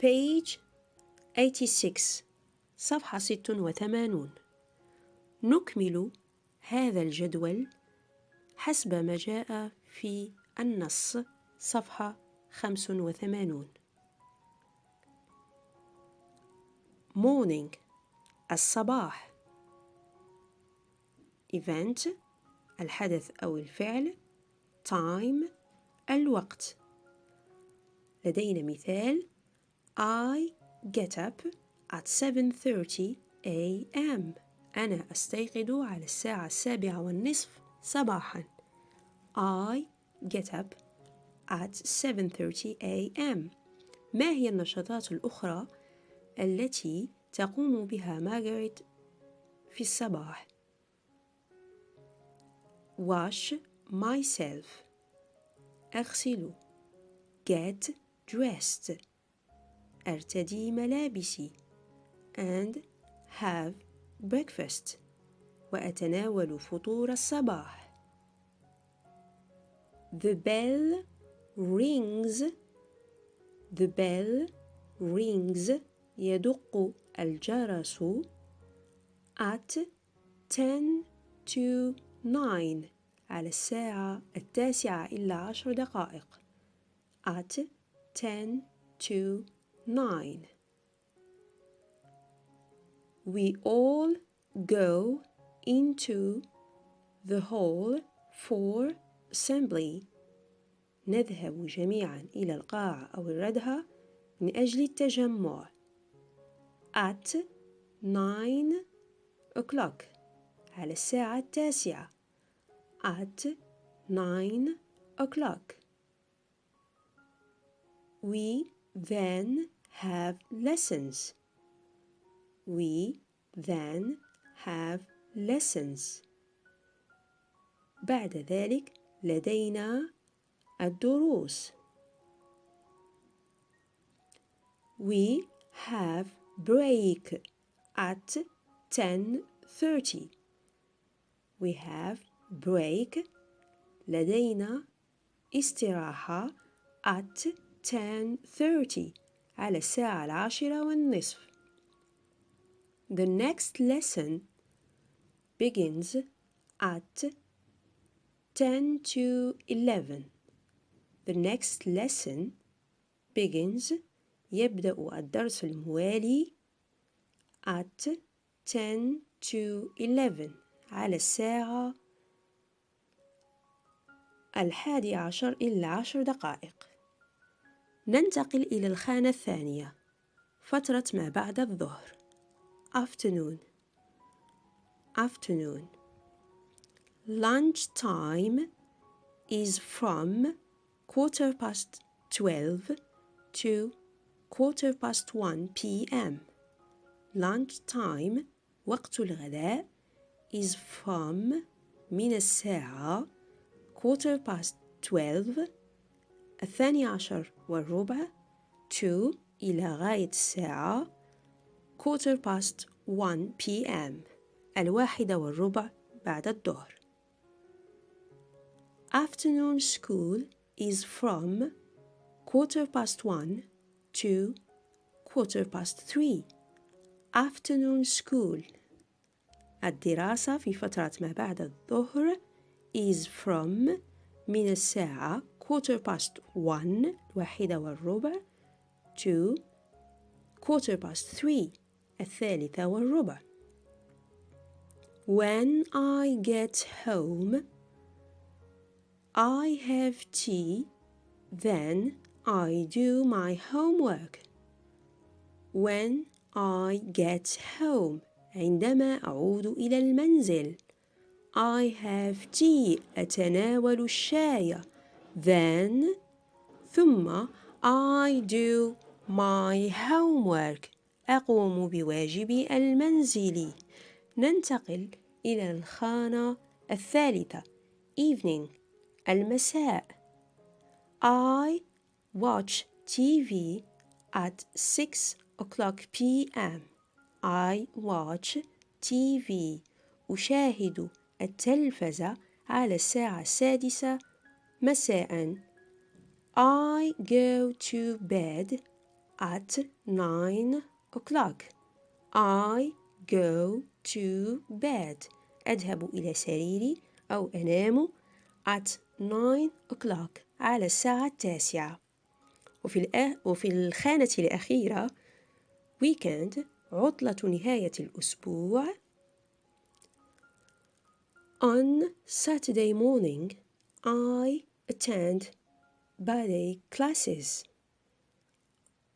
page 86 صفحة 86. نكمل هذا الجدول حسب ما جاء في النص صفحة 85. morning الصباح، event الحدث أو الفعل، time الوقت. لدينا مثال I get up at 7:30 a.m. أنا أستيقظ على الساعة 7:30 صباحا. I get up at 7:30 a.m. ما هي النشاطات الأخرى التي تقوم بها مارغريت في الصباح؟ wash myself أغسل، get dressed أرتدي ملابسي، and have breakfast وأتناول فطور الصباح. The bell rings. The bell rings يدق الجرس at 10 to 9 على الساعة 9:10 at 10 to 9. We all go into the hall for assembly. نذهب جميعا إلى القاعة أو الردهة من أجل التجمع. at 9 o'clock على الساعة 9 at 9 o'clock. We then have lessons. We then have lessons. بعد ذلك لدينا الدروس. We have break at 10:30. We have break لدينا استراحة at 10:30 على الساعة 10:30. The next lesson begins at 10 to 11. The next lesson begins يبدأ الدرس الموالي at 10 to 11 على الساعة 11:10. ننتقل إلى الخانة الثانية، فترة ما بعد الظهر. afternoon. afternoon. Lunch time is from 12:15 to 1:15 p.m. Lunch time وقت الغداء is from من الساعة 12:15 12:15 to إلى غاية الساعة 1:15 p.m. 1:15 بعد الظهر. Afternoon school is from 1:15 to 3:15. Afternoon school الدراسة في فترة ما بعد الظهر is from من الساعة 1:15 1:15 to 3:15 3:15. When I get home, I have tea, then I do my homework. When I get home عندما أعود إلى المنزل. I have tea أتناول الشاي. Then ثم I do my homework أقوم بواجبي المنزلي. ننتقل إلى الخانة الثالثة evening المساء. I watch TV at 6:00 p.m. I watch TV أشاهد التلفزة على الساعة 6 مساء. I go to bed at 9 o'clock. I go to bed. أذهب إلى سريري أو أنام at 9 o'clock على الساعة 9. وفي الخانة الأخيرة weekend عطلة نهاية الأسبوع. On Saturday morning I attend ballet classes.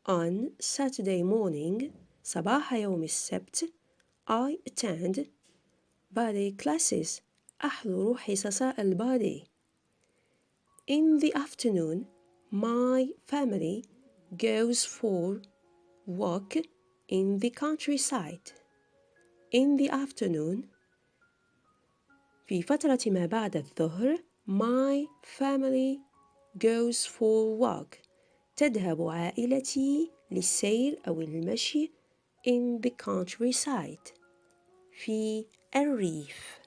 On Saturday morning صباح يوم السبت I attend ballet classes. أحضر حصص الباليه. In the afternoon my family goes for walk in the countryside. In the afternoon في فترة ما بعد الظهر my family goes for walk. تذهب عائلتي للسير أو المشي in the countryside في الريف.